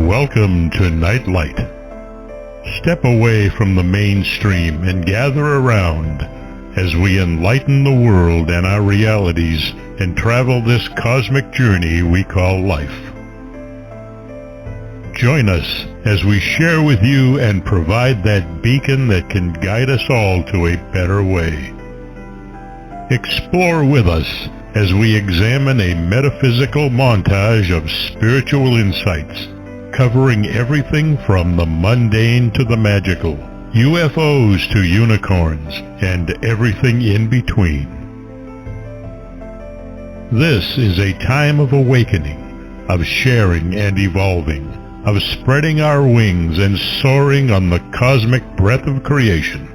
Welcome to Nightlight. Step away from the mainstream and gather around as we enlighten the world and our realities and travel this cosmic journey we call life. Join us as we share with you and provide that beacon that can guide us all to a better way. Explore with us as we examine a metaphysical montage of spiritual insights, covering everything from the mundane to the magical, UFOs to unicorns, and everything in between. This is a time of awakening, of sharing and evolving, of spreading our wings and soaring on the cosmic breath of creation.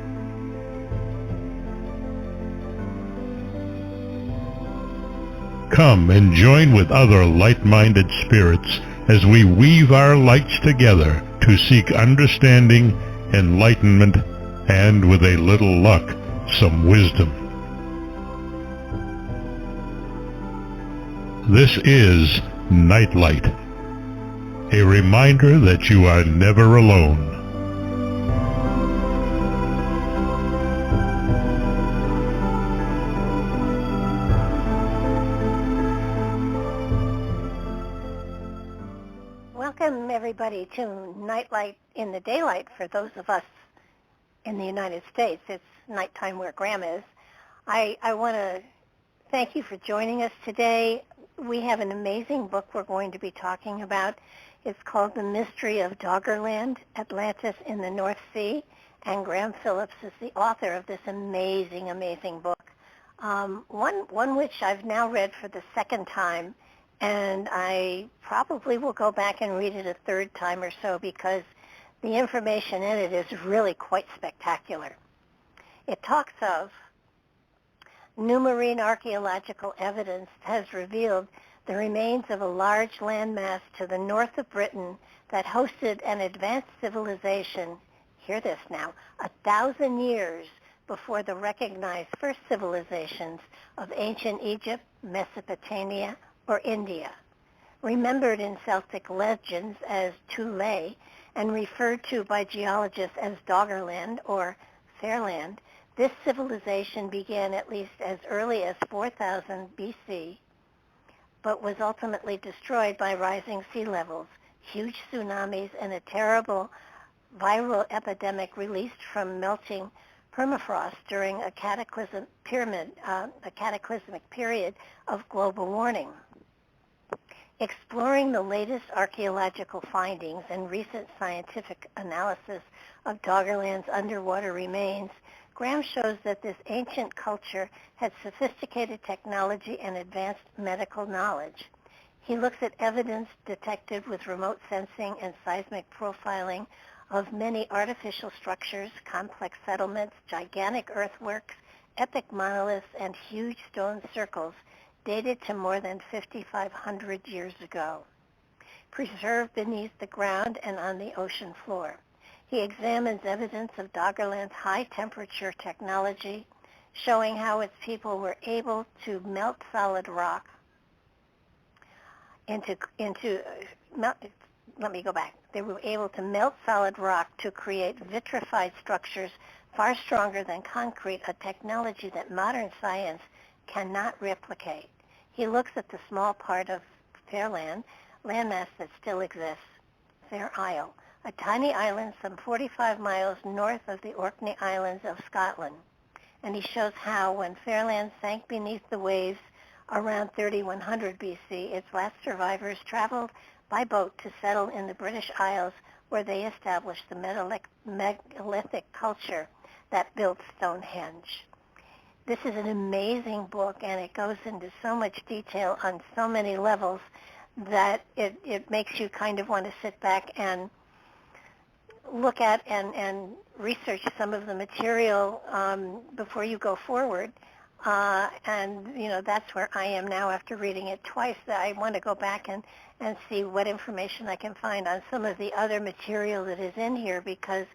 Come and join with other light-minded spirits as we weave our lights together to seek understanding, enlightenment, and with a little luck, some wisdom. This is Nightlight, a reminder that you are never alone. Welcome, everybody, to Nightlight in the Daylight for those of us in the United States. It's nighttime where Graham is. I want to thank you for joining us today. We have an amazing book we're going to be talking about. It's called The Mystery of Doggerland, Atlantis in the North Sea, and Graham Phillips is the author of this amazing, amazing book. One which I've now read for the second time, and I probably will go back and read it a third time or so because the information in it is really quite spectacular. It talks of new marine archaeological evidence has revealed the remains of a large landmass to the north of Britain that hosted an advanced civilization, hear this now, 1,000 years before the recognized first civilizations of ancient Egypt, Mesopotamia, or India. Remembered in Celtic legends as Thule and referred to by geologists as Doggerland or Fairland, this civilization began at least as early as 4000 BC, but was ultimately destroyed by rising sea levels, huge tsunamis, and a terrible viral epidemic released from melting permafrost during a cataclysmic period of global warming. Exploring the latest archaeological findings and recent scientific analysis of Doggerland's underwater remains, Graham shows that this ancient culture had sophisticated technology and advanced medical knowledge. He looks at evidence detected with remote sensing and seismic profiling of many artificial structures, complex settlements, gigantic earthworks, epic monoliths, and huge stone circles dated to more than 5,500 years ago, preserved beneath the ground and on the ocean floor. He examines evidence of Doggerland's high-temperature technology, showing how its people were able to melt solid rock They were able to melt solid rock to create vitrified structures far stronger than concrete, a technology that modern science cannot replicate. He looks at the small part of Fairland, landmass that still exists, Fair Isle, a tiny island some 45 miles north of the Orkney Islands of Scotland. And he shows how, when Fairland sank beneath the waves around 3100 BC, its last survivors traveled by boat to settle in the British Isles, where they established the megalithic culture that built Stonehenge. This is an amazing book, and it goes into so much detail on so many levels that it makes you kind of want to sit back and look at and research some of the material before you go forward. And, you know, that's where I am now after reading it twice. That I want to go back and see what information I can find on some of the other material that is in here, because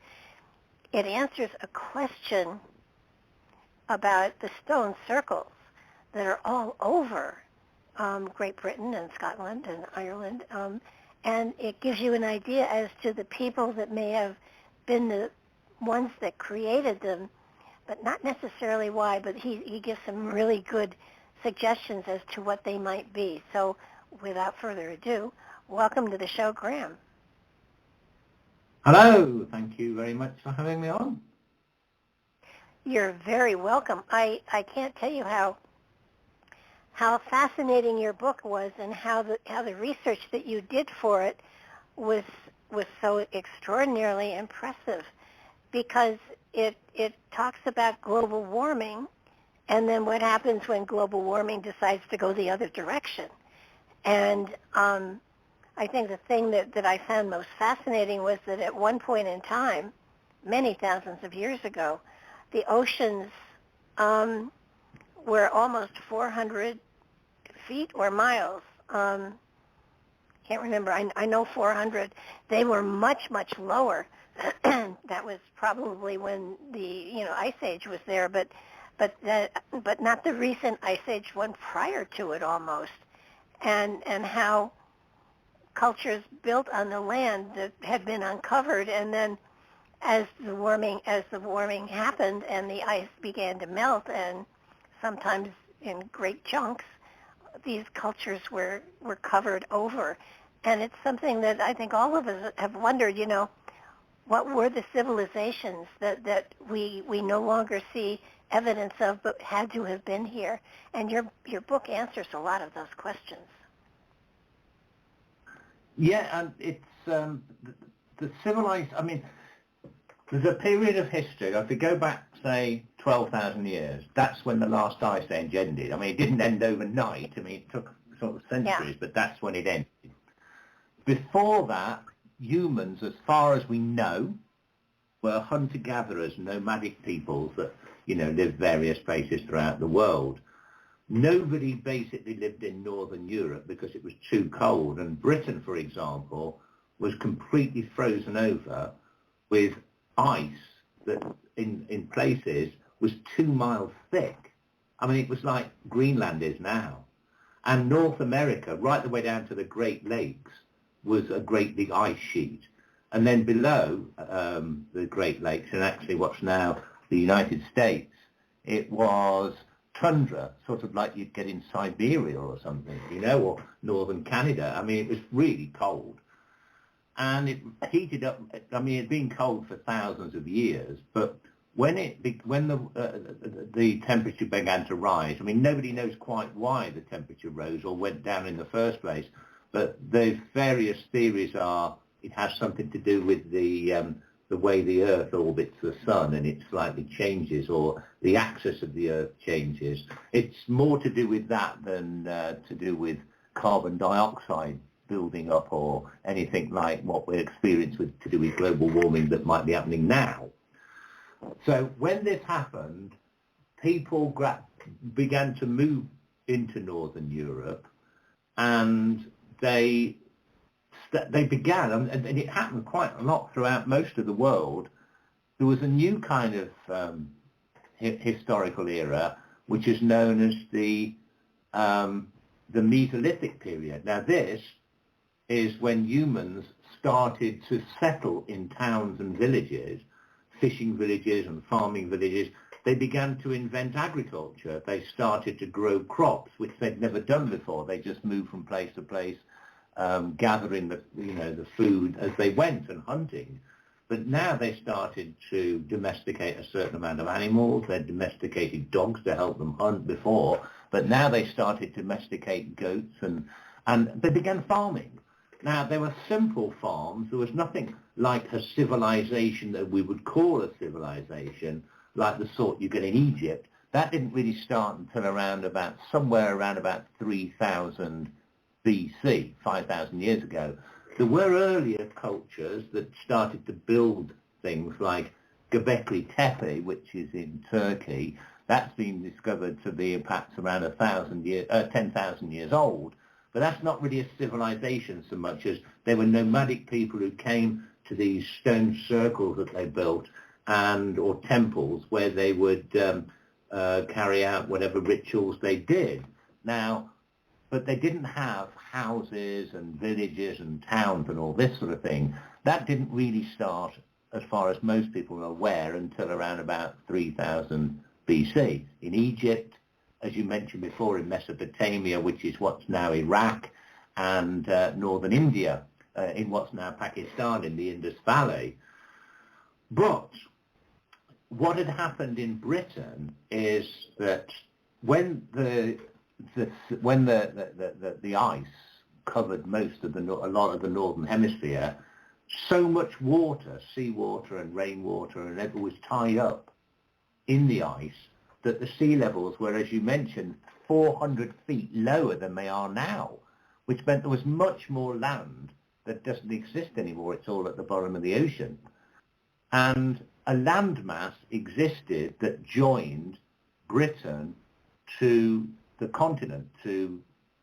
it answers a question about the stone circles that are all over Great Britain and Scotland and Ireland, and it gives you an idea as to the people that may have been the ones that created them, but not necessarily why, but he gives some really good suggestions as to what they might be. So without further ado, welcome to the show, Graham. Hello, thank you very much for having me on. You're very welcome. I can't tell you how fascinating your book was, and how the research that you did for it was so extraordinarily impressive, because it talks about global warming and then what happens when global warming decides to go the other direction. And I think the thing that I found most fascinating was that at one point in time, many thousands of years ago, the oceans were almost 400 feet or miles. Can't remember. I know 400. They were much, much lower. That was probably when the ice age was there, but not the recent ice age one prior to it almost, and how cultures built on the land that had been uncovered, and then as the warming happened and the ice began to melt, and sometimes in great chunks, these cultures were covered over. And it's something that I think all of us have wondered, what were the civilizations that we no longer see evidence of but had to have been here? And your book answers a lot of those questions. Yeah, and it's the civilized, there's a period of history, if we go back, say, 12,000 years, that's when the last ice age ended. It didn't end overnight. It took sort of centuries, but that's when it ended. Before that, humans, as far as we know, were hunter-gatherers, nomadic peoples that, lived various places throughout the world. Nobody basically lived in Northern Europe because it was too cold, and Britain, for example, was completely frozen over with ice that in places was 2 miles thick. It was like Greenland is now. And North America, right the way down to the Great Lakes, was a great big ice sheet. And then below the Great Lakes, and actually what's now the United States, it was tundra, sort of like you'd get in Siberia or something, or northern Canada. it was really cold. And it heated up. It'd been cold for thousands of years, but when the temperature began to rise, nobody knows quite why the temperature rose or went down in the first place, but the various theories are it has something to do with the way the Earth orbits the Sun, and it slightly changes, or the axis of the Earth changes. It's more to do with that than to do with carbon dioxide building up or anything like what we're experiencing with to do with global warming that might be happening now. So when this happened, people began to move into Northern Europe, and they began, and it happened quite a lot throughout most of the world. There was a new kind of historical era, which is known as the Mesolithic period. Now this is when humans started to settle in towns and villages, fishing villages and farming villages. They began to invent agriculture. They started to grow crops, which they'd never done before. They just moved from place to place, gathering the food as they went and hunting. But now they started to domesticate a certain amount of animals. They domesticated dogs to help them hunt before, but now they started to domesticate goats, and they began farming. Now, they were simple farms. There was nothing like a civilization that we would call a civilization, like the sort you get in Egypt. That didn't really start until somewhere around about 3000 BC, 5,000 years ago. There were earlier cultures that started to build things like Göbekli Tepe, which is in Turkey. That's been discovered to be perhaps around 10,000 years old. But that's not really a civilization so much as they were nomadic people who came to these stone circles that they built, or temples where they would carry out whatever rituals they did. Now, but they didn't have houses and villages and towns and all this sort of thing. That didn't really start, as far as most people are aware, until around about 3000 BC. In Egypt, as you mentioned before, in Mesopotamia, which is what's now Iraq, and northern India, in what's now Pakistan, in the Indus Valley. But what had happened in Britain is that when the ice covered a lot of the northern hemisphere, so much water, seawater and rainwater and everything, was tied up in the ice that the sea levels were, as you mentioned, 400 feet lower than they are now, which meant there was much more land that doesn't exist anymore. It's all at the bottom of the ocean. And a landmass existed that joined Britain to the continent, to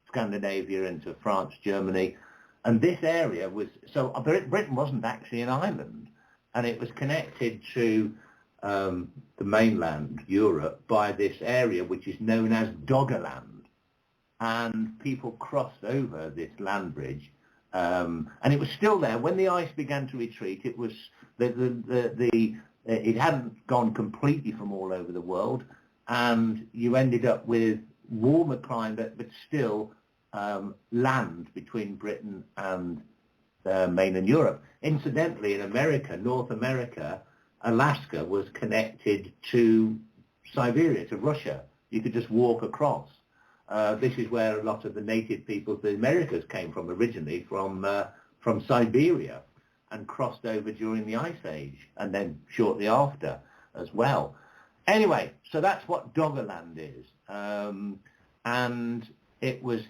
Scandinavia and to France, Germany. And this area was, so Britain wasn't actually an island, and it was connected to the mainland, Europe, by this area which is known as Doggerland. And people crossed over this land bridge, and it was still there. When the ice began to retreat, it was it hadn't gone completely from all over the world, and you ended up with warmer climate, but still land between Britain and mainland Europe. Incidentally, in America, North America, Alaska was connected to Siberia, to Russia. You could just walk across. This is where a lot of the native people of the Americas came from originally, from Siberia, and crossed over during the Ice Age, and then shortly after as well. Anyway, so that's what Doggerland is. And it was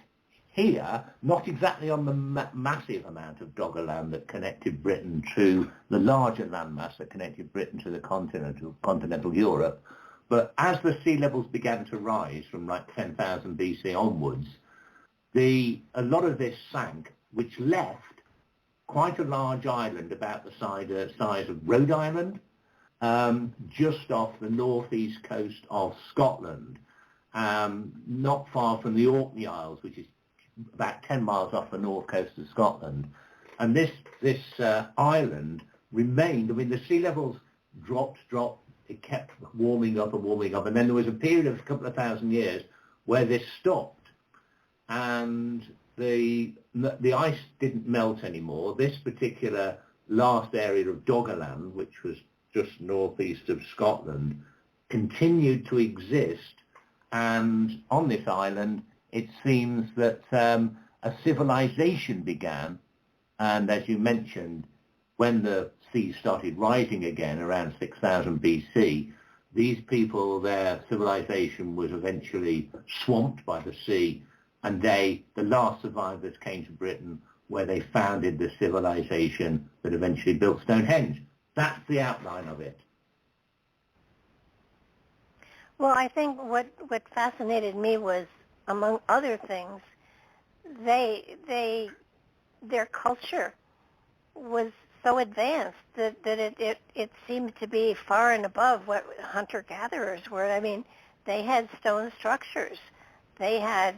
here, not exactly on the massive amount of Doggerland that connected Britain to the larger landmass that connected Britain to the continental Europe, but as the sea levels began to rise from like 10,000 BC onwards, a lot of this sank, which left quite a large island about the size of Rhode Island, just off the northeast coast of Scotland, not far from the Orkney Isles, which is about 10 miles off the north coast of Scotland. And this island remained, I mean, the sea levels dropped, it kept warming up, and then there was a period of a couple of thousand years where this stopped, and the ice didn't melt anymore. This particular last area of Doggerland, which was just northeast of Scotland, continued to exist, and on this island it seems that a civilization began, and as you mentioned, when the sea started rising again around 6000 BC, these people, their civilization was eventually swamped by the sea, and the last survivors came to Britain, where they founded the civilization that eventually built Stonehenge. That's the outline of it. Well, I think what fascinated me was, among other things, their culture was so advanced that it seemed to be far and above what hunter-gatherers were. I mean, they had stone structures. They had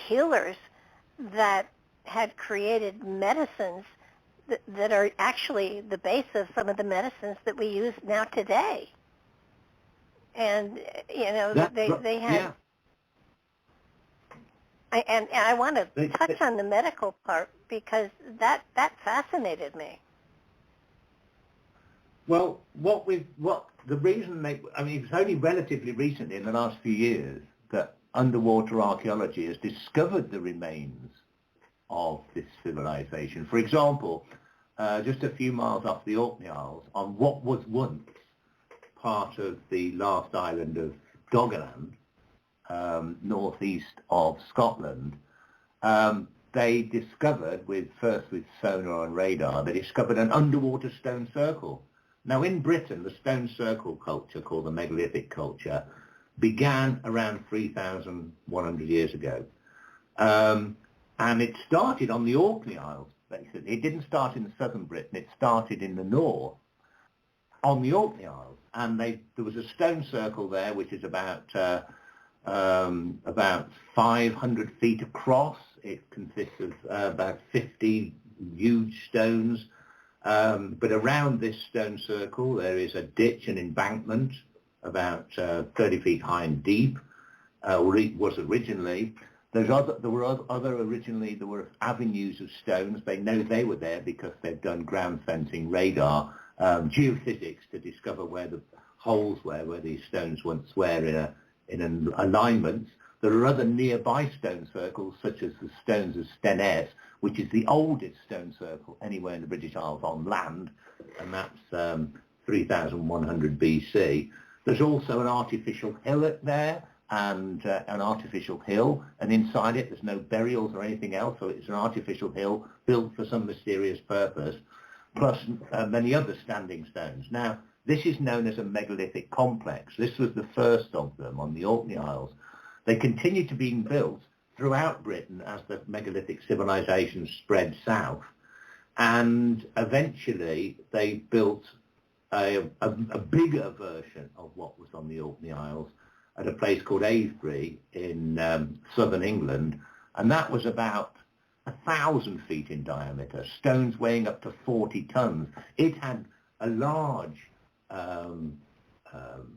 healers that had created medicines that are actually the base of some of the medicines that we use now today. And, you know, they had... Yeah. And I want to touch on the medical part, because that fascinated me. Well, the reason it's only relatively recently, in the last few years, that underwater archaeology has discovered the remains of this civilization. For example, just a few miles off the Orkney Isles, on what was once part of the last island of Doggerland, northeast of Scotland, they discovered, first with sonar and radar, they discovered an underwater stone circle. Now in Britain, the stone circle culture, called the megalithic culture, began around 3,100 years ago. And it started on the Orkney Isles, basically. It didn't start in southern Britain, it started in the north, on the Orkney Isles. And there was a stone circle there, which is about about 500 feet across. It consists of about 50 huge stones. But around this stone circle, there is a ditch and embankment about 30 feet high and deep, or it was originally. There were avenues of stones. They know they were there because they've done ground sensing radar, geophysics to discover where the holes were, where these stones once were in an alignment. There are other nearby stone circles, such as the stones of Stonehenge, which is the oldest stone circle anywhere in the British Isles on land, and that's 3,100 BC. There's also an artificial hillock there, and an artificial hill, and inside it there's no burials or anything else, so it's an artificial hill built for some mysterious purpose, plus many other standing stones. Now, this is known as a megalithic complex. This was the first of them on the Orkney Isles. They continued to being built throughout Britain as the megalithic civilization spread south, and eventually they built a bigger version of what was on the Orkney Isles at a place called Avebury in southern England, and that was about 1,000 feet in diameter, stones weighing up to 40 tons. It had a large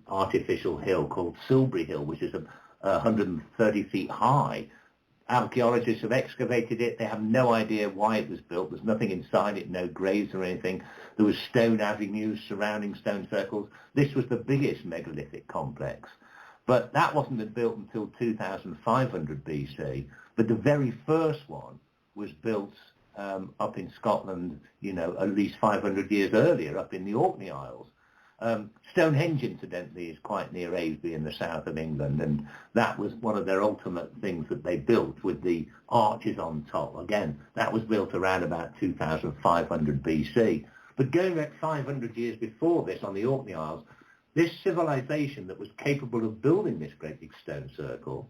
artificial hill called Silbury Hill, which is 130 feet high. Archaeologists have excavated it. They have no idea why it was built. There's nothing inside it, no graves or anything. There was stone avenues surrounding stone circles. This was the biggest megalithic complex. But that wasn't built until 2,500 BC. But the very first one was built up in Scotland, at least 500 years earlier, up in the Orkney Isles. Stonehenge, incidentally, is quite near Avebury in the south of England, and that was one of their ultimate things that they built with the arches on top. Again, that was built around about 2,500 BC. But going back 500 years before this on the Orkney Isles, this civilization that was capable of building this great big stone circle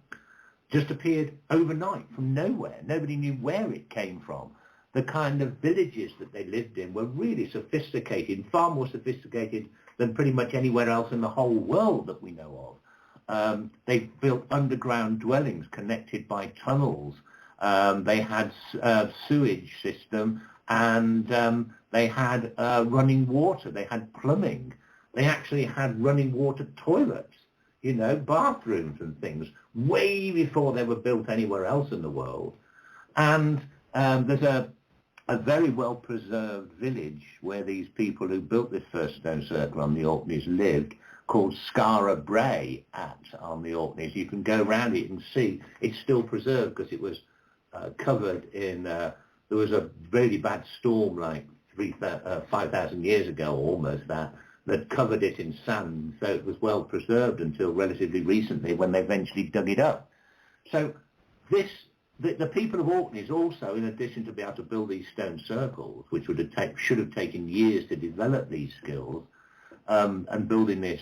just appeared overnight from nowhere. Nobody knew where it came from. The kind of villages that they lived in were really sophisticated, far more sophisticated than pretty much anywhere else in the whole world that we know of. They built underground dwellings connected by tunnels. They had a sewage system, and they had running water. They had plumbing. They actually had running water toilets, bathrooms and things, way before they were built anywhere else in the world. And there's a very well-preserved village where these people who built this first stone circle on the Orkneys lived, called Skara Brae on the Orkneys. You can go around it and see it's still preserved because it was covered in, there was a really bad storm like 5,000 years ago, almost that covered it in sand, so it was well preserved until relatively recently when they eventually dug it up. So the people of Orkneys also, in addition to be able to build these stone circles, which should have taken years to develop these skills, and building these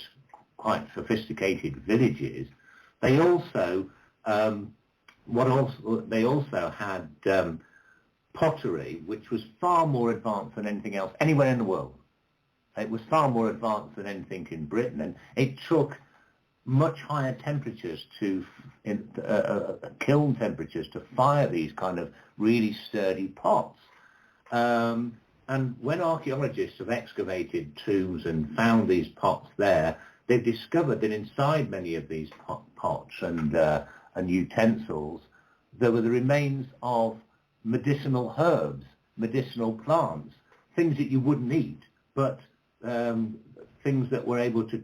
quite sophisticated villages, they also had pottery, which was far more advanced than anything else anywhere in the world. It was far more advanced than anything in Britain, and it took much higher temperatures kiln temperatures to fire these kind of really sturdy pots. And when archaeologists have excavated tombs and found these pots there, they've discovered that inside many of these pots and utensils, there were the remains of medicinal herbs, medicinal plants, things that you wouldn't eat, but things that were able to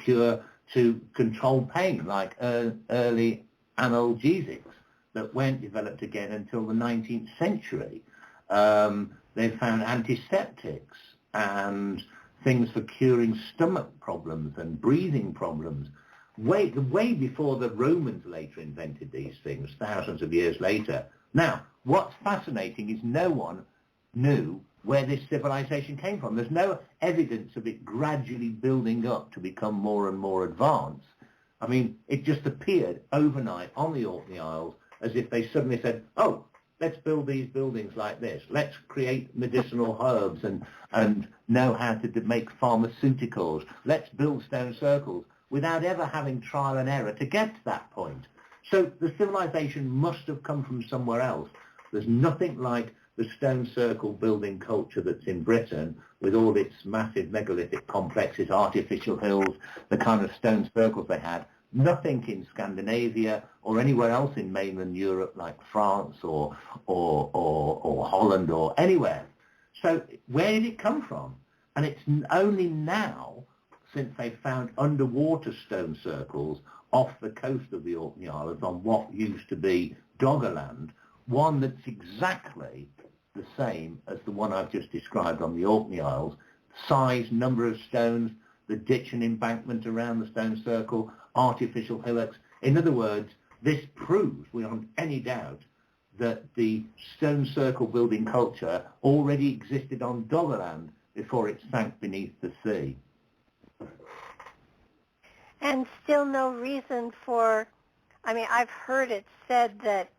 cure, to control pain, like early analgesics that weren't developed again until the 19th century. They found antiseptics and things for curing stomach problems and breathing problems, way before the Romans later invented these things, thousands of years later. Now, what's fascinating is no one knew where this civilization came from. There's no evidence of it gradually building up to become more and more advanced. I mean, it just appeared overnight on the Orkney Isles as if they suddenly said, oh, let's build these buildings like this. Let's create medicinal herbs and know how to make pharmaceuticals. Let's build stone circles. without ever having trial and error to get to that point. So the civilization must have come from somewhere else. There's nothing like the stone circle building culture that's in Britain, with all its massive megalithic complexes, artificial hills, the kind of stone circles they had. Nothing in Scandinavia or anywhere else in mainland Europe, like France or Holland or anywhere. So where did it come from? And it's only now, since they found underwater stone circles off the coast of the Orkney Islands on what used to be Doggerland, one that's exactly the same as the one I've just described on the Orkney Isles, size, number of stones, the ditch and embankment around the stone circle, artificial hillocks. In other words, this proves, without any doubt, that the stone circle building culture already existed on Doggerland before it sank beneath the sea. And still no reason for, I mean, I've heard it said that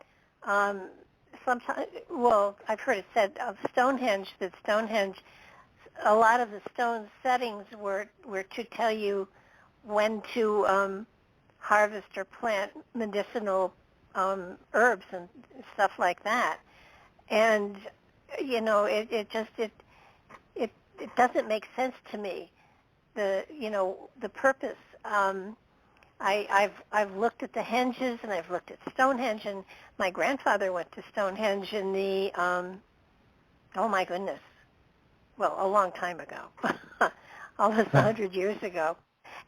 sometimes, well, I've heard it said of Stonehenge, that Stonehenge, a lot of the stone settings were to tell you when to harvest or plant medicinal herbs and stuff like that. And, you know, it doesn't make sense to me, the purpose. I've looked at the henges, and I've looked at Stonehenge, and my grandfather went to Stonehenge in the, oh my goodness, well, a long time ago, almost 100 years ago.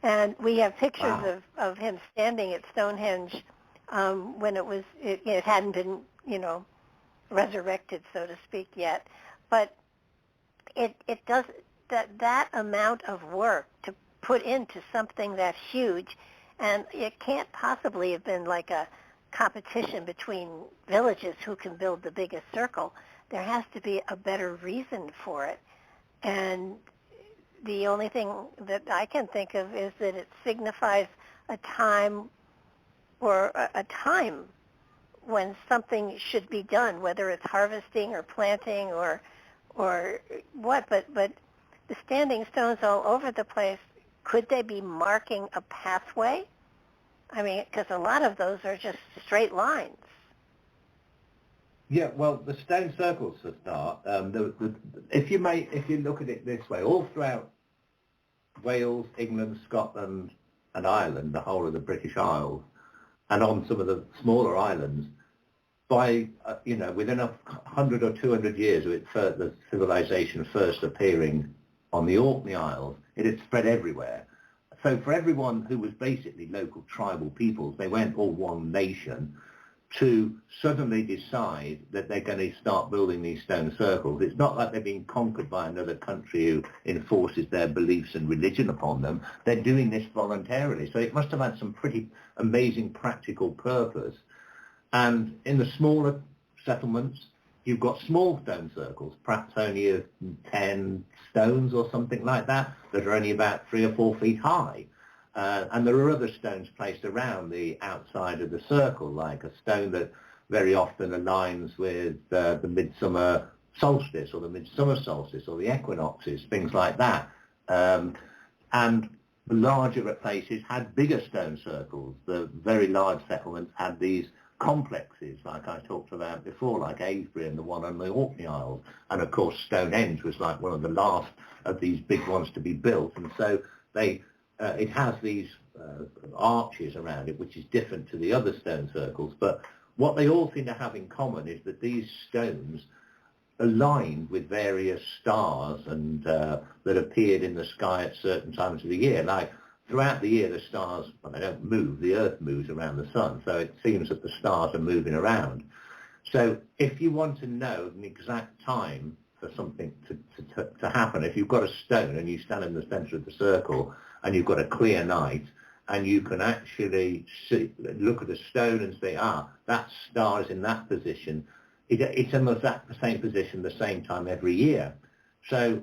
And we have pictures of him standing at Stonehenge when it hadn't been, resurrected, so to speak, yet. But it does, that amount of work to put into something that huge, and it can't possibly have been like a competition between villages who can build the biggest circle. There has to be a better reason for it. And the only thing that I can think of is that it signifies a time, or a time when something should be done, whether it's harvesting or planting or what. But the standing stones all over the place, could they be marking a pathway? I mean, because a lot of those are just straight lines. Yeah, well, the stone circles for start. If you look at it this way, all throughout Wales, England, Scotland, and Ireland, the whole of the British Isles, and on some of the smaller islands, by within 100 or 200 years of the civilization first appearing on the Orkney Isles, it had spread everywhere. So for everyone who was basically local tribal peoples, they went all one nation, to suddenly decide that they're going to start building these stone circles. It's not like they're being conquered by another country who enforces their beliefs and religion upon them. They're doing this voluntarily. So it must have had some pretty amazing practical purpose. And in the smaller settlements, you've got small stone circles, perhaps only 10 stones or something like that are only about 3 or 4 feet high. And there are other stones placed around the outside of the circle, like a stone that very often aligns with the midsummer solstice or the midsummer solstice or the equinoxes, things like that. And the larger places had bigger stone circles. The very large settlements had these complexes, like I talked about before, like Avebury and the one on the Orkney Isles. And of course, Stonehenge was like one of the last of these big ones to be built. And so it has these arches around it, which is different to the other stone circles. But what they all seem to have in common is that these stones aligned with various stars and that appeared in the sky at certain times of the year. Like throughout the year, the stars, well, they don't move. The Earth moves around the sun, so it seems that the stars are moving around. So if you want to know an exact time for something to happen, if you've got a stone and you stand in the center of the circle and you've got a clear night, and you can actually look at a stone and say, that star is in that position. It's almost at the same position the same time every year. So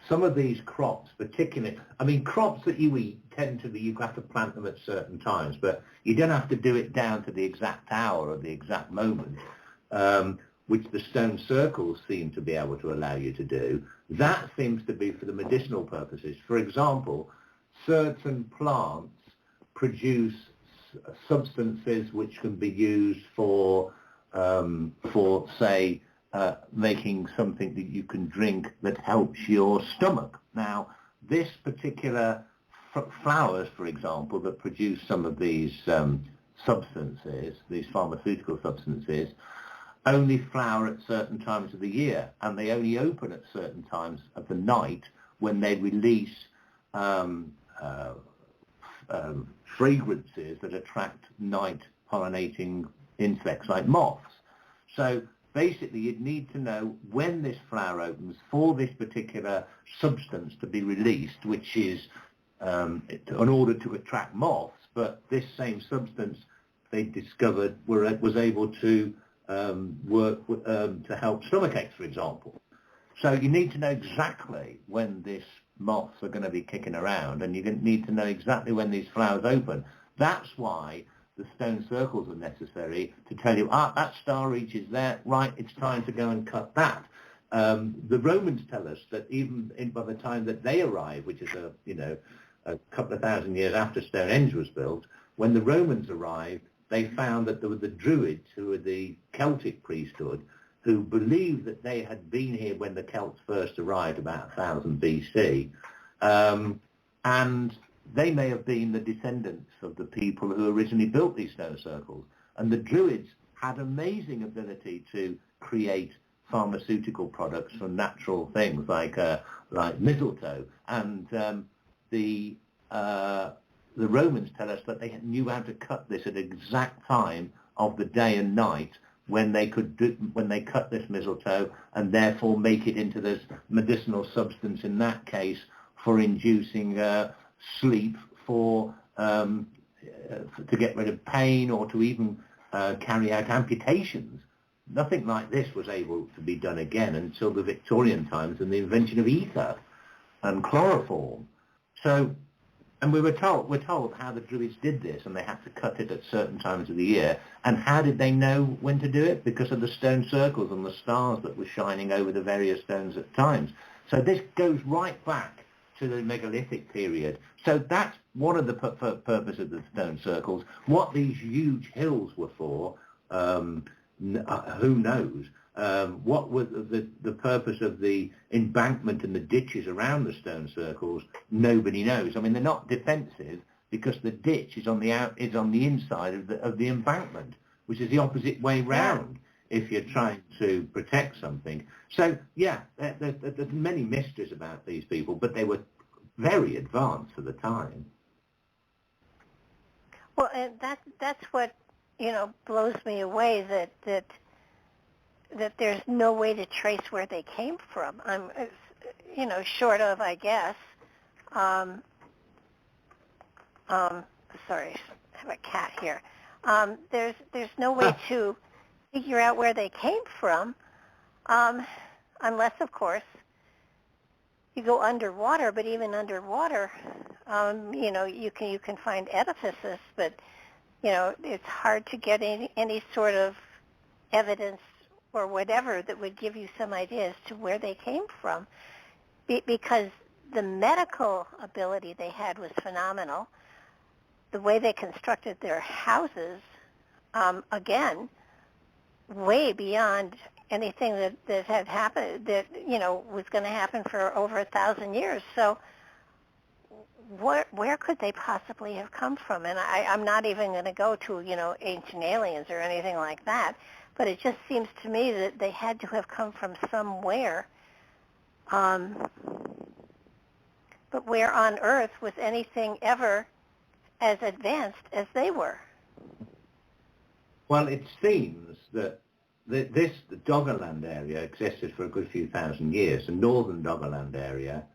some of these crops, particularly, crops that you eat tend to be, you have to plant them at certain times, but you don't have to do it down to the exact hour or the exact moment, which the stone circles seem to be able to allow you to do. That seems to be for the medicinal purposes. For example, certain plants produce substances which can be used for say, making something that you can drink that helps your stomach. Now, this particular flowers, for example, that produce some of these substances, these pharmaceutical substances, only flower at certain times of the year, and they only open at certain times of the night when they release fragrances that attract night pollinating insects like moths. So basically you'd need to know when this flower opens for this particular substance to be released, which is in order to attract moths, but this same substance they discovered was able to work to help stomachaches, for example. So you need to know exactly when these moths are going to be kicking around, and you need to know exactly when these flowers open. That's why the stone circles are necessary to tell you, that star reaches there, right, it's time to go and cut that. The Romans tell us that even by the time that they arrive, which is a couple of thousand years after Stonehenge was built, when the Romans arrived, they found that there were the Druids, who were the Celtic priesthood, who believed that they had been here when the Celts first arrived about 1000 BC, and they may have been the descendants of the people who originally built these stone circles. And the Druids had amazing ability to create pharmaceutical products from natural things like mistletoe, and the Romans tell us that they knew how to cut this at exact time of the day and night when they cut this mistletoe, and therefore make it into this medicinal substance, in that case for inducing sleep, to get rid of pain, or to even carry out amputations. Nothing like this was able to be done again until the Victorian times and the invention of ether and chloroform. So, and we're told how the Druids did this, and they had to cut it at certain times of the year. And how did they know when to do it? Because of the stone circles and the stars that were shining over the various stones at times. So this goes right back to the megalithic period. So that's one of the purposes of the stone circles. What these huge hills were for, who knows? What was the purpose of the embankment and the ditches around the stone circles? Nobody knows. I mean, they're not defensive because the ditch is on the inside of the embankment, which is the opposite way round if you're trying to protect something. So yeah, there's many mysteries about these people, but they were very advanced for the time. Well, and that's what blows me away, that there's no way to trace where they came from. Short of, I guess, sorry, I have a cat here. There's no way to figure out where they came from, unless, of course, you go underwater. But even underwater, you can find edifices, but it's hard to get any sort of evidence or whatever that would give you some idea as to where they came from, because the medical ability they had was phenomenal. The way they constructed their houses, again, way beyond anything that had happened, that was going to happen for over 1,000 years. So where could they possibly have come from? And I'm not even going to go to ancient aliens or anything like that, but it just seems to me that they had to have come from somewhere. But where on earth was anything ever as advanced as they were? Well, it seems that the Doggerland area existed for a good few thousand years. The northern Doggerland area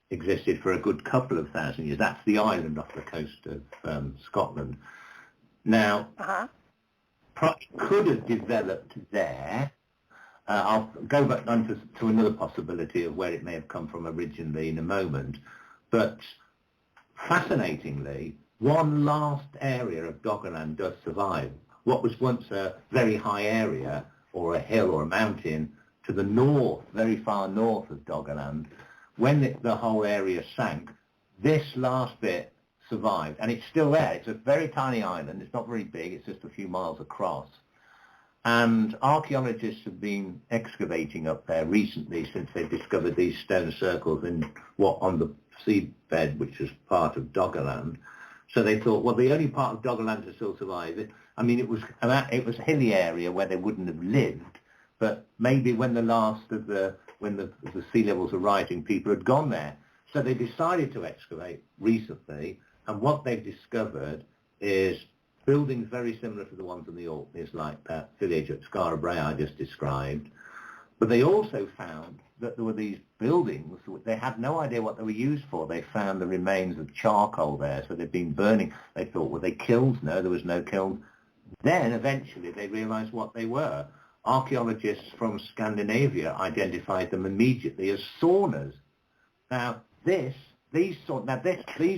existed for a good couple of thousand years. That's the island off the coast of Scotland. Now, could have developed there. I'll go back on to another possibility of where it may have come from originally in a moment. But fascinatingly, one last area of Doggerland does survive. What was once a very high area, or a hill or a mountain, to the north, very far north of Doggerland, when the whole area sank, this last bit survived, and it's still there. It's a very tiny island. It's not very big. It's just a few miles across. And archaeologists have been excavating up there recently since they discovered these stone circles on the seabed, which was part of Doggerland. So they thought, well, the only part of Doggerland to still survive, it was a hilly area where they wouldn't have lived, but maybe when the sea levels were rising, people had gone there. So they decided to excavate recently, and what they've discovered is buildings very similar to the ones in the Orkneys, like that village at Skara Brae I just described. But they also found that there were these buildings, they had no idea what they were used for. They found the remains of charcoal there, so they'd been burning. They thought, were they kilns? No, there was no kiln. Then eventually they realized what they were. Archaeologists from Scandinavia identified them immediately as saunas. Now, these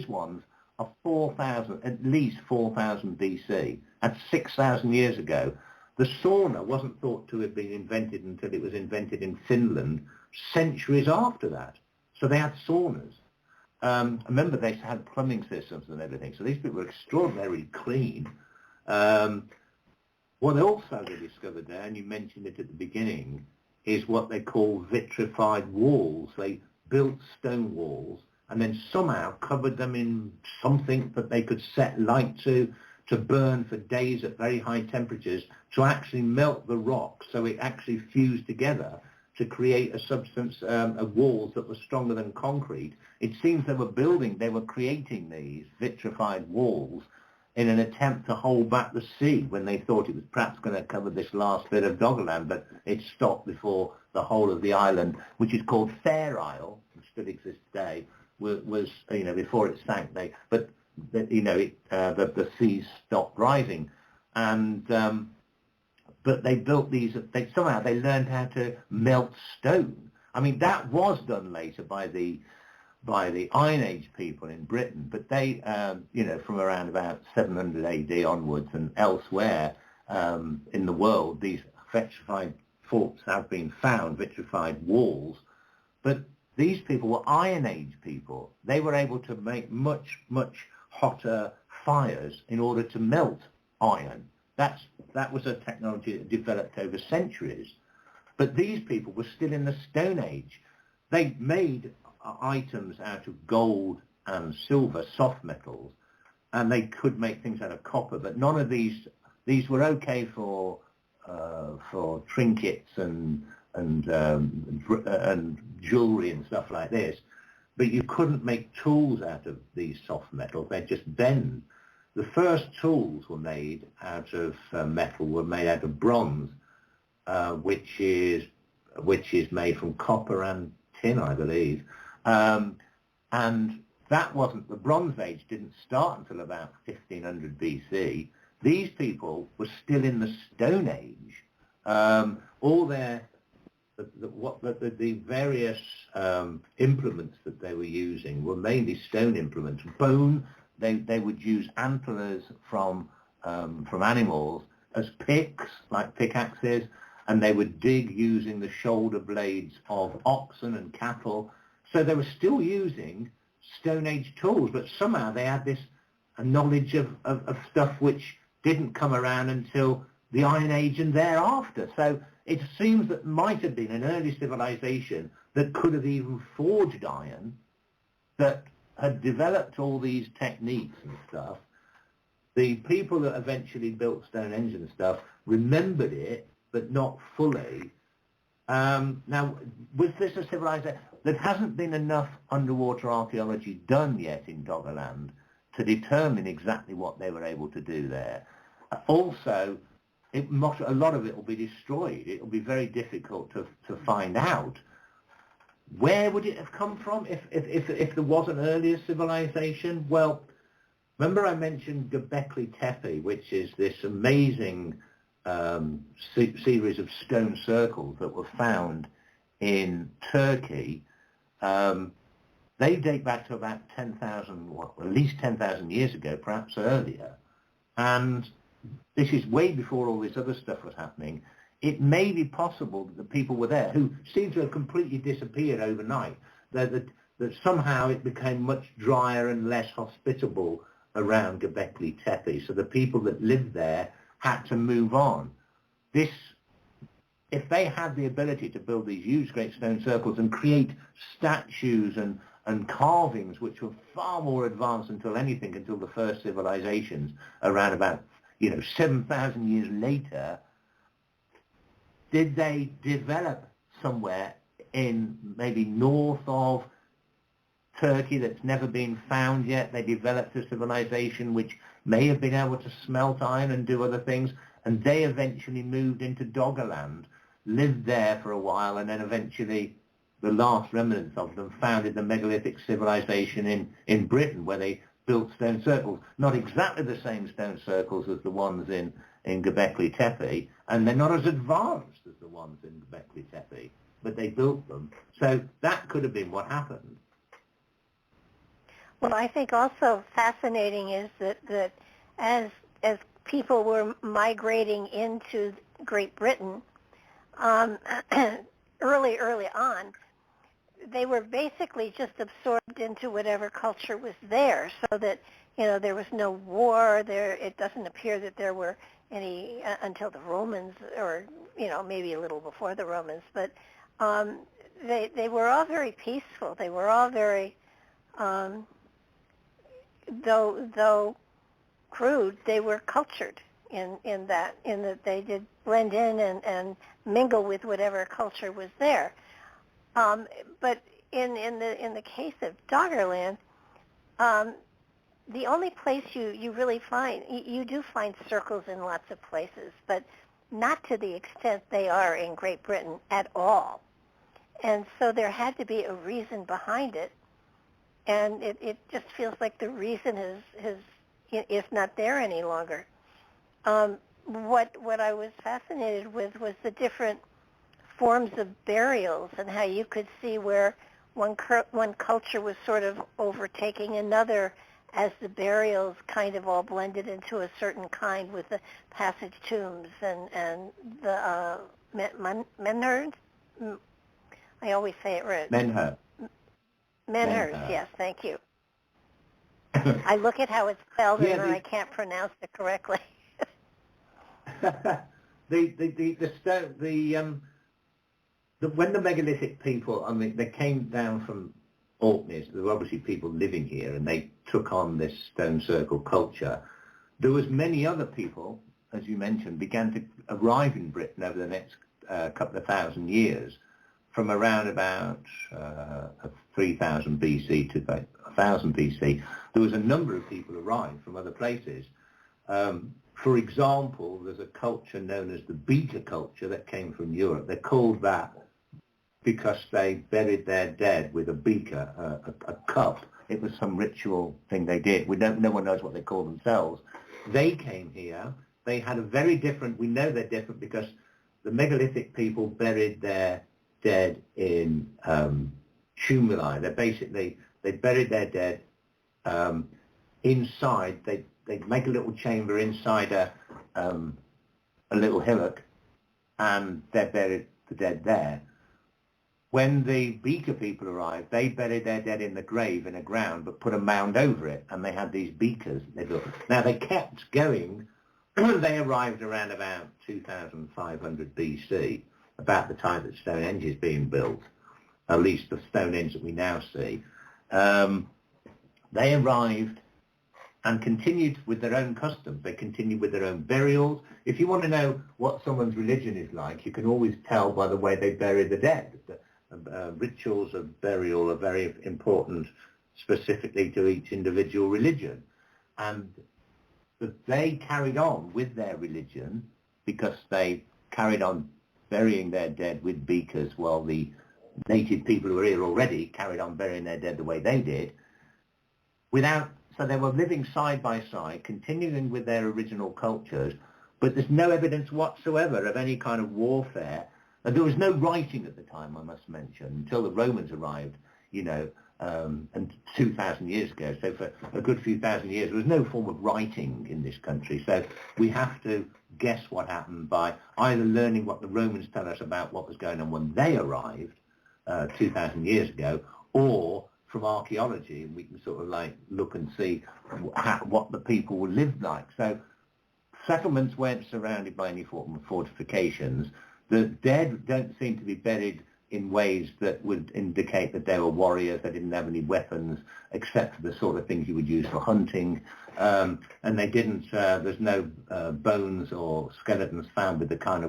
ones are 4,000, at least 4,000 BC. That's 6,000 years ago. The sauna wasn't thought to have been invented until it was invented in Finland centuries after that. So they had saunas. Remember, they had plumbing systems and everything. So these people were extraordinarily clean. What also they discovered there, and you mentioned it at the beginning, is what they call vitrified walls. They built stone walls and then somehow covered them in something that they could set light to burn for days at very high temperatures, to actually melt the rock so it actually fused together to create a substance of walls that were stronger than concrete. It seems they were creating these vitrified walls in an attempt to hold back the sea when they thought it was perhaps going to cover this last bit of Doggerland, but it stopped before the whole of the island, which is called Fair Isle, which still exists today, was before it sank. The seas stopped rising, and but they built these. Somehow they learned how to melt stone. I mean, that was done later by the Iron Age people in Britain, but they, from around about 700 AD onwards and elsewhere in the world, these vitrified forts have been found, vitrified walls. But these people were Iron Age people. They were able to make much, much hotter fires in order to melt iron. That was a technology that developed over centuries. But these people were still in the Stone Age. They made items out of gold and silver, soft metals, and they could make things out of copper, but none of these were okay for trinkets and jewelry and stuff like this, but you couldn't make tools out of these soft metals. They'd just bend. The first tools were made out of metal, were made out of bronze, which is made from copper and tin, I believe. And that wasn't, the Bronze Age didn't start until about 1500 BC. These people were still in the Stone Age. All the various implements that they were using were mainly stone implements. Bone, they would use antlers from animals as picks, like pickaxes, and they would dig using the shoulder blades of oxen and cattle. So they were still using Stone Age tools, but somehow they had this knowledge of stuff which didn't come around until the Iron Age and thereafter. So it seems that might have been an early civilization that could have even forged iron, that had developed all these techniques and stuff. The people that eventually built Stonehenge and stuff remembered it, but not fully. Now, was this a civilization? There hasn't been enough underwater archaeology done yet in Doggerland to determine exactly what they were able to do there. Also, a lot of it will be destroyed. It will be very difficult to find out. Where would it have come from if there was an earlier civilization? Well, remember I mentioned Göbekli Tepe, which is this amazing series of stone circles that were found in Turkey. They date back to about 10,000, well, at least 10,000 years ago, perhaps earlier. And this is way before all this other stuff was happening. It may be possible that the people were there who seem to have completely disappeared overnight, that somehow it became much drier and less hospitable around Göbekli Tepe. So the people that lived there had to move on. This, if they had the ability to build these huge great stone circles and create statues and carvings which were far more advanced until the first civilizations around about 7,000 years later, did they develop somewhere in maybe north of Turkey that's never been found yet? They developed a civilization which may have been able to smelt iron and do other things, and they eventually moved into Doggerland, lived there for a while, and then eventually the last remnants of them founded the megalithic civilization in Britain, where they built stone circles. Not exactly the same stone circles as the ones in Göbekli Tepe, and they're not as advanced as the ones in Göbekli Tepe, but they built them. So that could have been what happened. Well, I think also fascinating is that as people were migrating into Great Britain, early on, they were basically just absorbed into whatever culture was there, so that there was no war there. It doesn't appear that there were any until the Romans, or maybe a little before the Romans, but they were all very peaceful. They were all very though crude, they were cultured in that they did blend in and mingle with whatever culture was there. But in the case of Doggerland, the only place you really find, you do find circles in lots of places, but not to the extent they are in Great Britain at all. And so there had to be a reason behind it, and it just feels like the reason is not there any longer. What I was fascinated with was the different forms of burials and how you could see where one culture was sort of overtaking another as the burials kind of all blended into a certain kind, with the passage tombs and the menhirs. I always say it right. Menhirs, yes, thank you. I look at how it's spelled and I can't pronounce it correctly. When the megalithic people, they came down from Orkney, there were obviously people living here, and they took on this stone circle culture. There was many other people, as you mentioned, began to arrive in Britain over the next couple of thousand years, from around about 3000 BC to about 1000 BC. There was a number of people arrived from other places. For example, there's a culture known as the beaker culture that came from Europe. They're called that because they buried their dead with a beaker, a cup. It was some ritual thing they did. No one knows what they call themselves. They came here. They had a very different, we know they're different because the megalithic people buried their dead in tumuli. They buried their dead inside. They'd make a little chamber inside a little hillock, and they buried the dead there. When the beaker people arrived, they buried their dead in the grave in the ground, but put a mound over it, and they had these beakers. Now they kept going. They arrived around about 2500 BC, about the time that Stonehenge is being built, at least the Stonehenge that we now see. They arrived and continued with their own customs. They continued with their own burials. If you want to know what someone's religion is like, you can always tell by the way they bury the dead. Rituals of burial are very important specifically to each individual religion. And they carried on with their religion because they carried on burying their dead with beakers, while the native people who were here already carried on burying their dead the way they did. So they were living side by side, continuing with their original cultures, but there's no evidence whatsoever of any kind of warfare. And there was no writing at the time, I must mention, until the Romans arrived, and 2,000 years ago. So for a good few thousand years, there was no form of writing in this country. So we have to guess what happened by either learning what the Romans tell us about what was going on when they arrived 2,000 years ago, or from archaeology, and we can sort of like look and see what the people lived like. So settlements weren't surrounded by any form of fortifications. The dead don't seem to be buried in ways that would indicate that they were warriors. They didn't have any weapons except for the sort of things you would use for hunting. And they didn't, there's no bones or skeletons found with the kind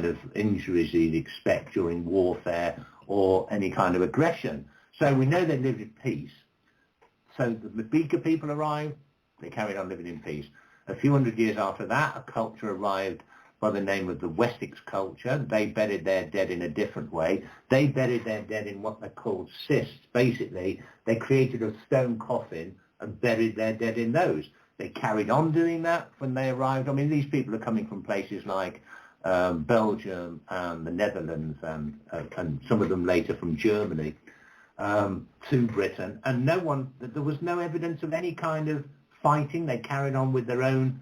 of injuries you'd expect during warfare or any kind of aggression. So we know they lived in peace. So the Beaker people arrived, they carried on living in peace. A few hundred years after that, a culture arrived by the name of the Wessex culture. They buried their dead in a different way. They buried their dead in what they called cists. Basically, they created a stone coffin and buried their dead in those. They carried on doing that when they arrived. I mean, these people are coming from places like Belgium and the Netherlands and some of them later from Germany to Britain. And there was no evidence of any kind of fighting. They carried on with their own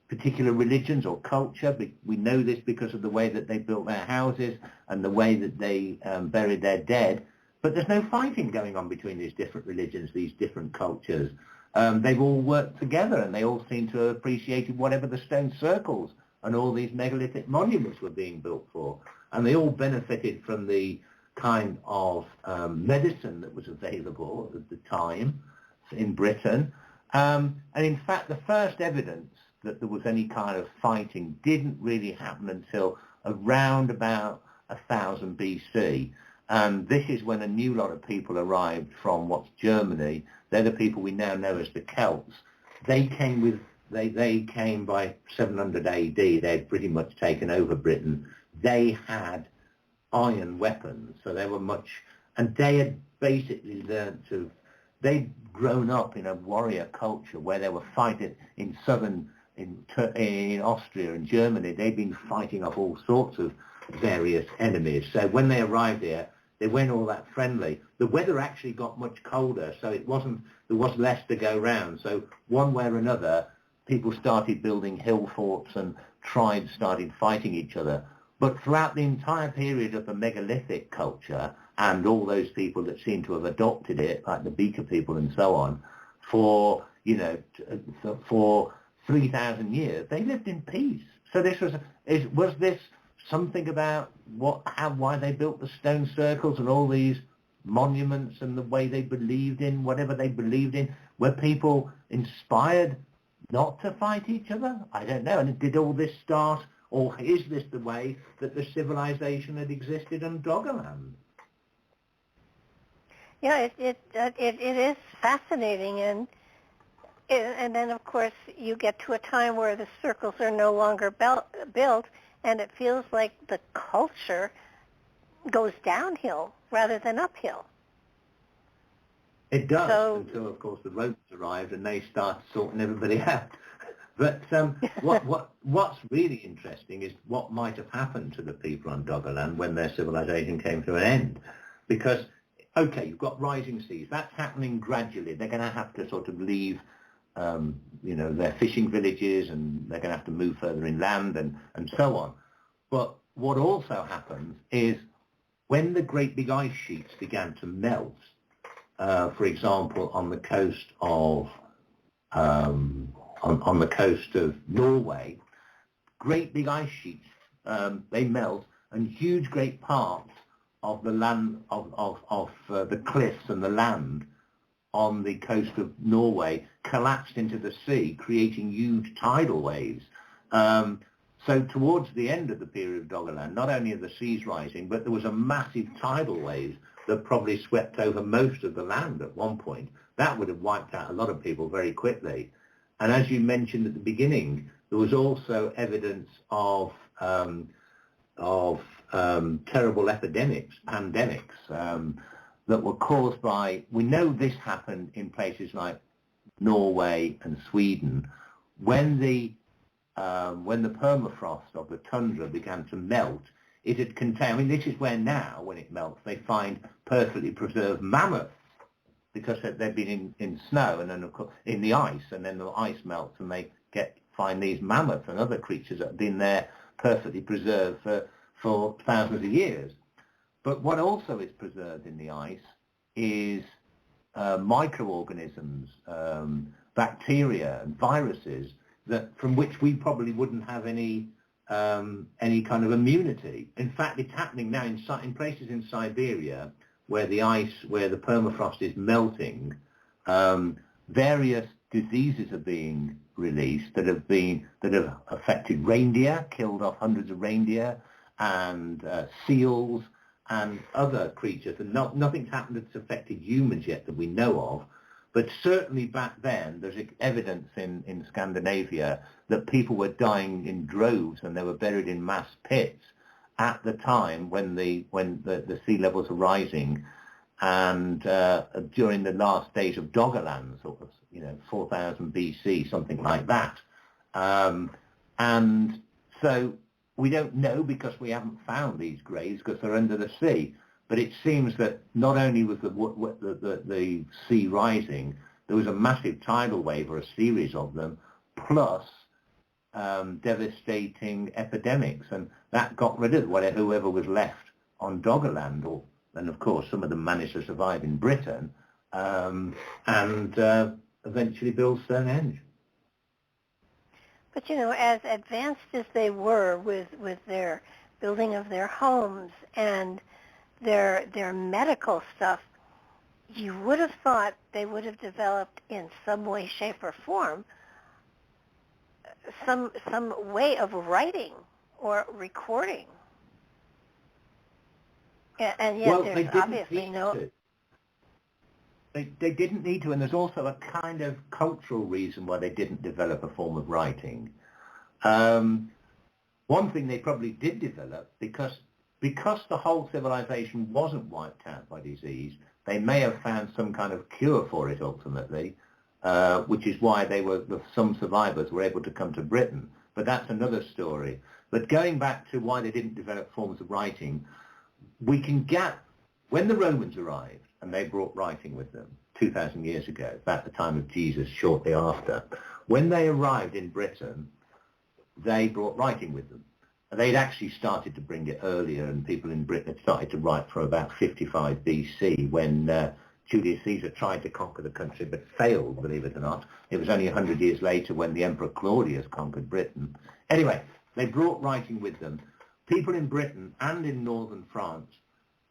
particular religions or culture. We know this because of the way that they built their houses and the way that they buried their dead. But there's no fighting going on between these different religions, these different cultures. They've all worked together, and they all seem to have appreciated whatever the stone circles and all these megalithic monuments were being built for. And they all benefited from the kind of medicine that was available at the time in Britain. And in fact, the first evidence that there was any kind of fighting didn't really happen until around about 1000 BC. And this is when a new lot of people arrived from what's Germany. They're the people we now know as the Celts. They came by 700 AD. They'd pretty much taken over Britain. They had iron weapons, so they were much, and they had basically learned to, they'd grown up in a warrior culture where they were fighting in in Austria and Germany. They'd been fighting off all sorts of various enemies. So when they arrived here, they weren't all that friendly. The weather actually got much colder, so there was less to go round. So one way or another, people started building hill forts and tribes started fighting each other. But throughout the entire period of the megalithic culture and all those people that seem to have adopted it, like the Beaker people and so on, for 3,000 years, they lived in peace. So was this something about why they built the stone circles and all these monuments and the way they believed in whatever they believed in? Were people inspired not to fight each other? I don't know. And did all this start, or is this the way that the civilization had existed on Doggerland? Yeah, it is fascinating, and then of course you get to a time where the circles are no longer built, and it feels like the culture goes downhill rather than uphill. It does, until of course the Romans arrived and they start sorting everybody out. But what's really interesting is what might have happened to the people on Doggerland when their civilization came to an end. Because, okay, you've got rising seas. That's happening gradually. They're going to have to sort of leave, their fishing villages, and they're going to have to move further inland and so on. But what also happens is when the great big ice sheets began to melt, for example, on the coast of on the coast of Norway, great big ice sheets, they melt, and huge great parts of the land, of the cliffs and the land on the coast of Norway collapsed into the sea, creating huge tidal waves. So towards the end of the period of Doggerland, not only are the seas rising, but there was a massive tidal wave that probably swept over most of the land at one point. That would have wiped out a lot of people very quickly. And as you mentioned at the beginning, there was also evidence of terrible epidemics, pandemics, that were caused by, we know this happened in places like Norway and Sweden, when the permafrost of the tundra began to melt. It had contained, I mean, this is where now, when it melts, they find perfectly preserved mammoths, because they've been in snow and then of course in the ice, and then the ice melts and they find these mammoths and other creatures that have been there perfectly preserved for thousands of years. But what also is preserved in the ice is microorganisms, bacteria and viruses from which we probably wouldn't have any kind of immunity. In fact, it's happening now in places in Siberia where the permafrost is melting. Various diseases are being released that have affected reindeer, killed off hundreds of reindeer, and seals and other creatures. And nothing's happened that's affected humans yet that we know of. But certainly back then, there's evidence in Scandinavia that people were dying in droves and they were buried in mass pits at the time when the sea levels are rising, and during the last days of Doggerland, sort of, 4000 BC, something like that. And so we don't know because we haven't found these graves because they're under the sea. But it seems that not only was the sea rising, there was a massive tidal wave or a series of them, plus devastating epidemics, and that got rid of whoever was left on Doggerland, and of course some of them managed to survive in Britain, and eventually build Stonehenge. But as advanced as they were with their building of their homes and their medical stuff, you would have thought they would have developed in some way, shape, or form some way of writing or recording. And yet there's obviously no... They didn't need to, and there's also a kind of cultural reason why they didn't develop a form of writing. One thing they probably did develop, because the whole civilization wasn't wiped out by disease, they may have found some kind of cure for it ultimately, which is why some survivors were able to come to Britain. But that's another story. But going back to why they didn't develop forms of writing, when the Romans arrived, and they brought writing with them 2,000 years ago, about the time of Jesus, shortly after, when they arrived in Britain, they brought writing with them. They'd actually started to bring it earlier, and people in Britain had started to write from about 55 BC when Julius Caesar tried to conquer the country but failed, believe it or not. It was only 100 years later when the Emperor Claudius conquered Britain. Anyway, they brought writing with them. People in Britain and in northern France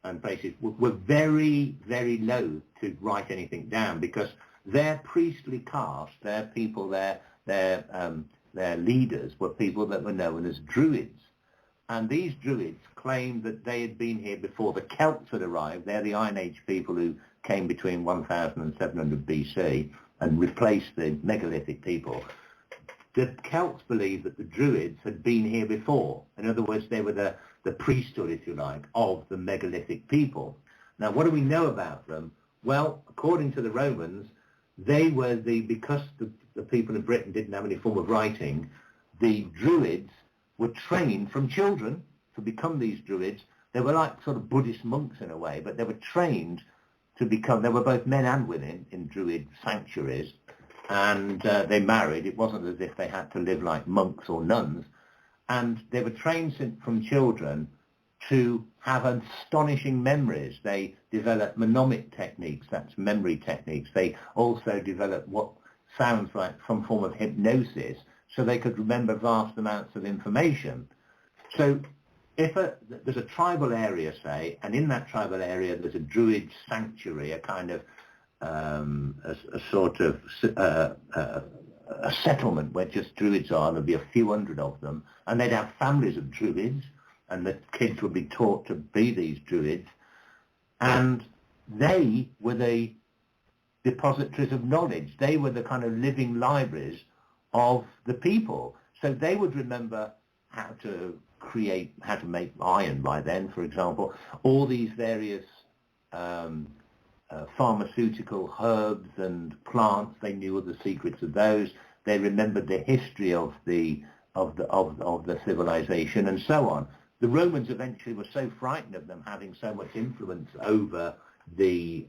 and places were very, very loath to write anything down because their priestly caste, their people, their leaders were people that were known as Druids. And these Druids claimed that they had been here before the Celts had arrived. They're the Iron Age people who came between 1000 and 700 BC and replaced the megalithic people. The Celts believed that the Druids had been here before. In other words, they were the priesthood, if you like, of the megalithic people. Now, what do we know about them? Well, according to the Romans, they were because the people in Britain didn't have any form of writing, the Druids were trained from children to become these Druids. They were like sort of Buddhist monks in a way, but they were trained to become, they were both men and women in Druid sanctuaries, and they married. It wasn't as if they had to live like monks or nuns. And they were trained from children to have astonishing memories. They developed mnemonic techniques, that's memory techniques. They also developed what sounds like some form of hypnosis, so they could remember vast amounts of information. So if there's a tribal area, say, and in that tribal area there's a Druid sanctuary, a kind of a sort of a settlement where just Druids are, there'll be a few hundred of them, and they'd have families of Druids, and the kids would be taught to be these Druids, and they were the depositories of knowledge. They were the kind of living libraries of the people. So they would remember how to make iron by then, for example, all these various pharmaceutical herbs and plants. They knew all the secrets of those. They remembered the history of the civilization and so on. The Romans eventually were so frightened of them having so much influence over the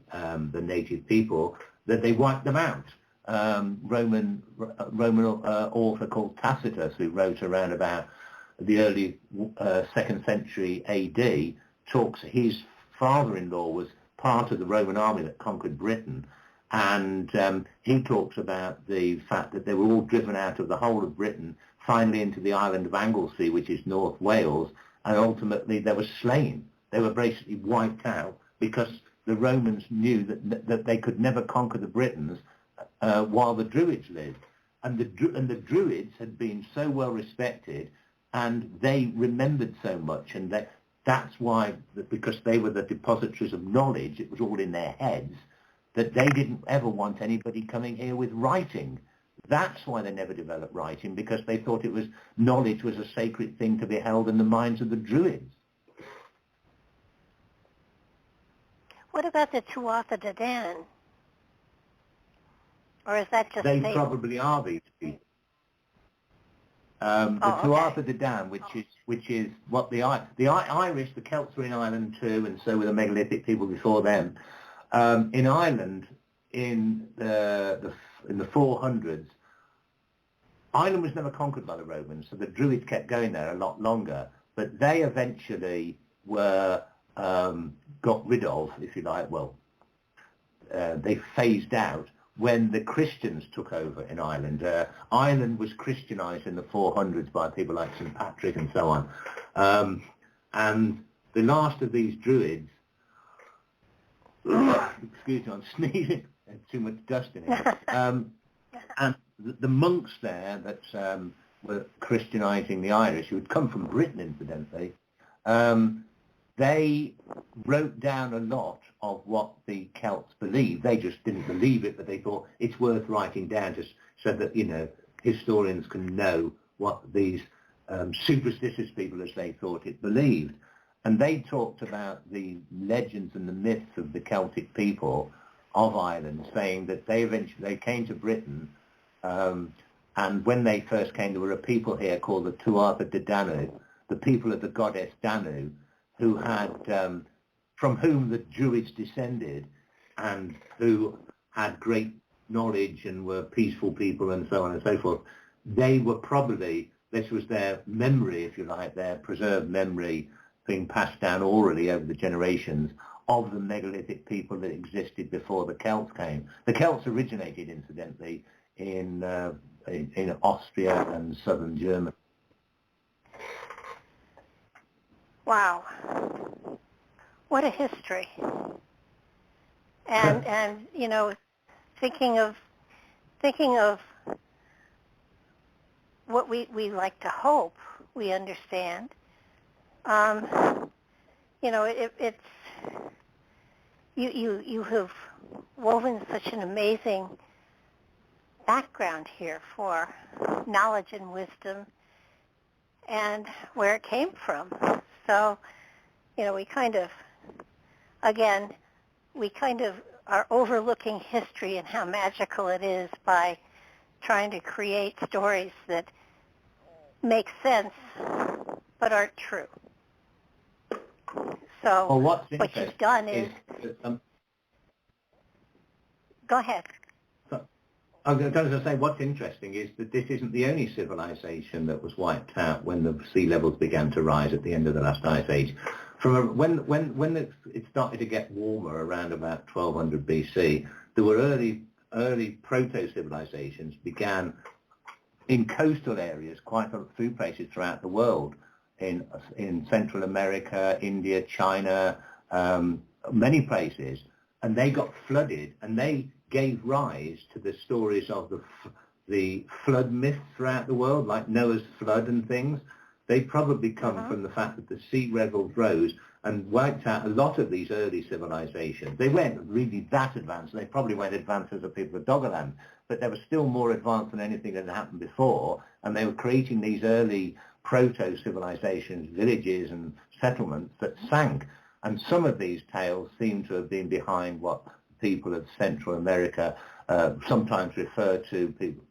native people that they wiped them out. Roman author called Tacitus, who wrote around about the early 2nd century AD, talks. His father-in-law was part of the Roman army that conquered Britain. And he talks about the fact that they were all driven out of the whole of Britain, finally into the island of Anglesey, which is North Wales, and ultimately they were slain. They were basically wiped out because the Romans knew that they could never conquer the Britons while the Druids lived. And the Druids had been so well respected, and they remembered so much, and that's why, because they were the depositories of knowledge, it was all in their heads, that they didn't ever want anybody coming here with writing. That's why they never developed writing, because they thought knowledge was a sacred thing to be held in the minds of the Druids. What about the Tuatha De Dan? Or is that just They fable? probably are these people. The Tuatha De Dan, which is what the Irish, the Celts were in Ireland too, and so were the megalithic people before them. In Ireland, in the 400s, Ireland was never conquered by the Romans, so the Druids kept going there a lot longer. But they eventually were got rid of, if you like. Well, they phased out when the Christians took over in Ireland. Ireland was Christianized in the 400s by people like St. Patrick and so on. And the last of these Druids, excuse me, I'm sneezing, there's too much dust in here. And the monks there that were Christianizing the Irish, who had come from Britain, incidentally, they wrote down a lot of what the Celts believed. They just didn't believe it, but they thought it's worth writing down just so that, historians can know what these superstitious people, as they thought it, believed. And they talked about the legends and the myths of the Celtic people of Ireland, saying that they came to Britain, and when they first came, there were a people here called the Tuatha De Danu, the people of the goddess Danu, who had, from whom the Druids descended, and who had great knowledge and were peaceful people and so on and so forth. They were probably, this was their memory, if you like, their preserved memory being passed down orally over the generations of the megalithic people that existed before the Celts came. The Celts originated, incidentally, in Austria and southern Germany. Wow. What a history. And thinking of what we like to hope we understand, it's you have woven such an amazing background here for knowledge and wisdom and where it came from. So, we kind of are overlooking history and how magical it is by trying to create stories that make sense but aren't true. So what you've done is go ahead. I was going to say, what's interesting is that this isn't the only civilization that was wiped out when the sea levels began to rise at the end of the last ice age. When it started to get warmer around about 1200 BC, there were early proto-civilizations began in coastal areas, quite a few places throughout the world, in Central America, India, China, many places, and they got flooded, and they gave rise to the stories of the flood myths throughout the world, like Noah's flood and things. They probably come from the fact that the sea levels rose and wiped out a lot of these early civilizations. They weren't really that advanced. They probably weren't advanced as the people of Doggerland, but they were still more advanced than anything that had happened before, and they were creating these early proto-civilizations, villages and settlements that sank. And some of these tales seem to have been behind what people of Central America sometimes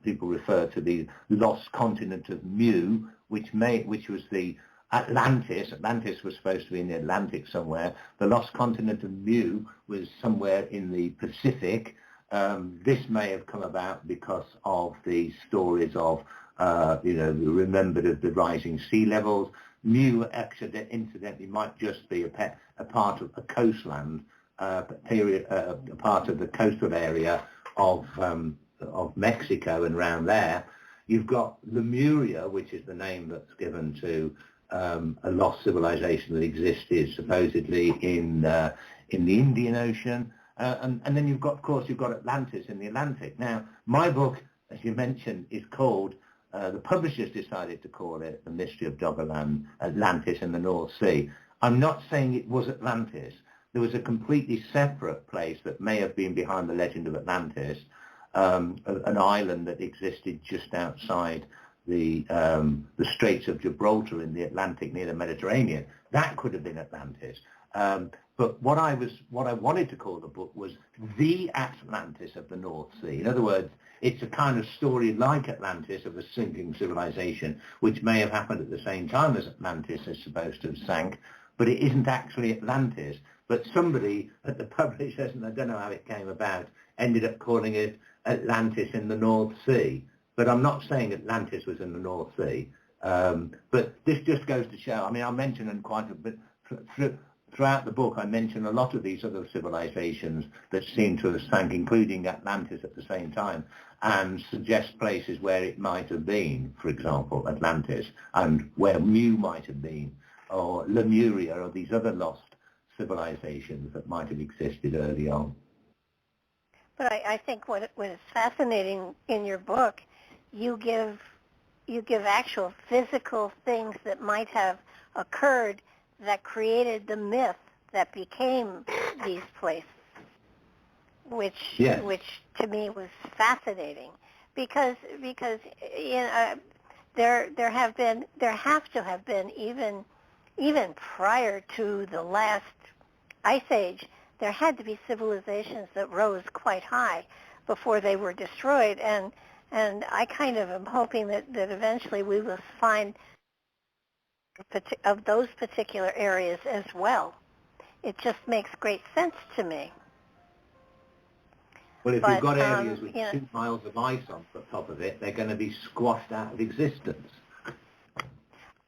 people refer to the lost continent of Mu, which was the Atlantis. Atlantis was supposed to be in the Atlantic somewhere. The lost continent of Mu was somewhere in the Pacific. This may have come about because of the stories of, remembered of the rising sea levels. Mu, actually, incidentally, might just be a part of a coastland part of the coastal area of Mexico and around there. You've got Lemuria, which is the name that's given to a lost civilization that existed supposedly in the Indian Ocean. And then you've got Atlantis in the Atlantic. Now, my book, as you mentioned, is called, the publishers decided to call it The Mystery of Doggerland, Atlantis in the North Sea. I'm not saying it was Atlantis. There was a completely separate place that may have been behind the legend of Atlantis, an island that existed just outside the Straits of Gibraltar in the Atlantic near the Mediterranean. That could have been Atlantis. But what I wanted to call the book was The Atlantis of the North Sea. In other words, it's a kind of story like Atlantis of a sinking civilization, which may have happened at the same time as Atlantis is supposed to have sank, but it isn't actually Atlantis. But somebody at the publishers, and I don't know how it came about, ended up calling it Atlantis in the North Sea. But I'm not saying Atlantis was in the North Sea. But this just goes to show, I mean, I mention in quite a bit, throughout the book, I mention a lot of these other civilizations that seem to have sank, including Atlantis at the same time, and suggest places where it might have been, for example, Atlantis, and where Mu might have been, or Lemuria, or these other lost civilizations that might have existed early on. But I think what is fascinating in your book, you give actual physical things that might have occurred that created the myth that became these places, which to me was fascinating, because you know, there have to have been even prior to the last ice age, there had to be civilizations that rose quite high before they were destroyed, and I kind of am hoping that eventually we will find of those particular areas as well. It just makes great sense to me. Well, if you've got areas with 2 miles of ice on the top of it, they're going to be squashed out of existence.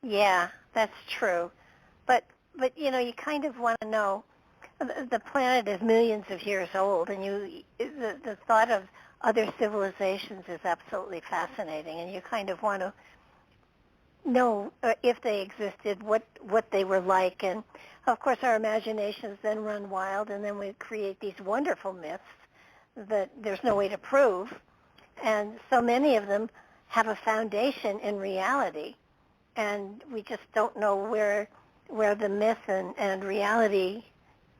Yeah, that's true. But you know, you kind of want to know, the planet is millions of years old, and the thought of other civilizations is absolutely fascinating, and you kind of want to know if they existed, what they were like, and of course our imaginations then run wild, and then we create these wonderful myths that there's no way to prove, and so many of them have a foundation in reality, and we just don't know where the myth and reality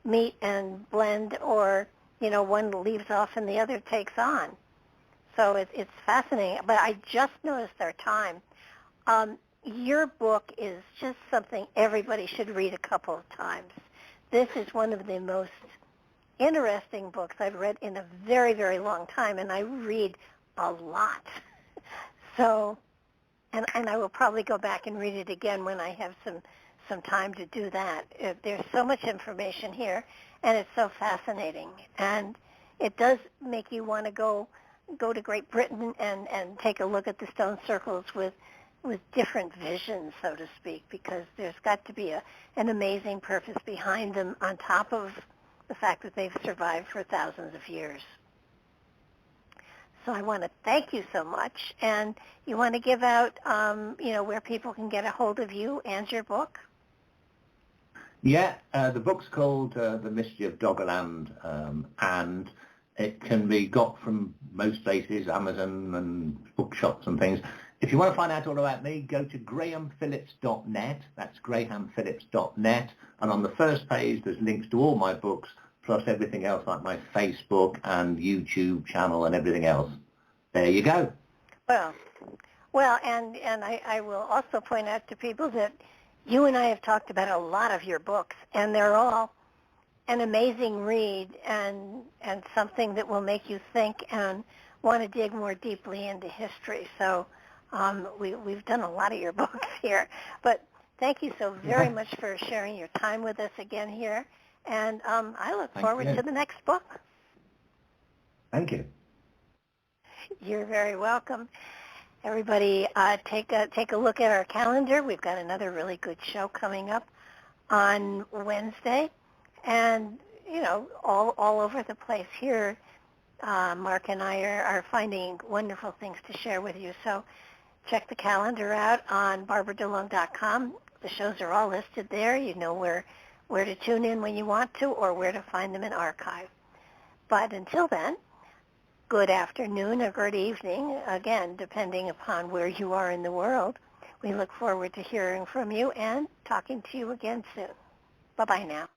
meet and blend, or you know, one leaves off and the other takes on. So it's fascinating. But I just noticed our time. Your book is just something everybody should read a couple of times. This is one of the most interesting books I've read in a very, very long time, and I read a lot. So, and I will probably go back and read it again when I have some time to do that. There's so much information here, and it's so fascinating. And it does make you want to go to Great Britain and take a look at the stone circles with different visions, so to speak, because there's got to be an amazing purpose behind them, on top of the fact that they've survived for thousands of years. So I want to thank you so much. And you want to give out, you know, where people can get a hold of you and your book? Yeah, the book's called The Mystery of Doggerland, and it can be got from most places, Amazon and bookshops and things. If you want to find out all about me, go to grahamphillips.net. That's grahamphillips.net. And on the first page, there's links to all my books, plus everything else like my Facebook and YouTube channel and everything else. There you go. Well, and I will also point out to people that you and I have talked about a lot of your books, and they're all an amazing read and something that will make you think and want to dig more deeply into history. So we've done a lot of your books here. But thank you so very much for sharing your time with us again here. And I look forward to the next book. Thank you. You're very welcome. Everybody, take a look at our calendar. We've got another really good show coming up on Wednesday. And all over the place here. Mark and I are finding wonderful things to share with you. So check the calendar out on barbaradelong.com. The shows are all listed there. You know where to tune in when you want to or where to find them in archive. But until then, good afternoon or good evening, again, depending upon where you are in the world. We look forward to hearing from you and talking to you again soon. Bye-bye now.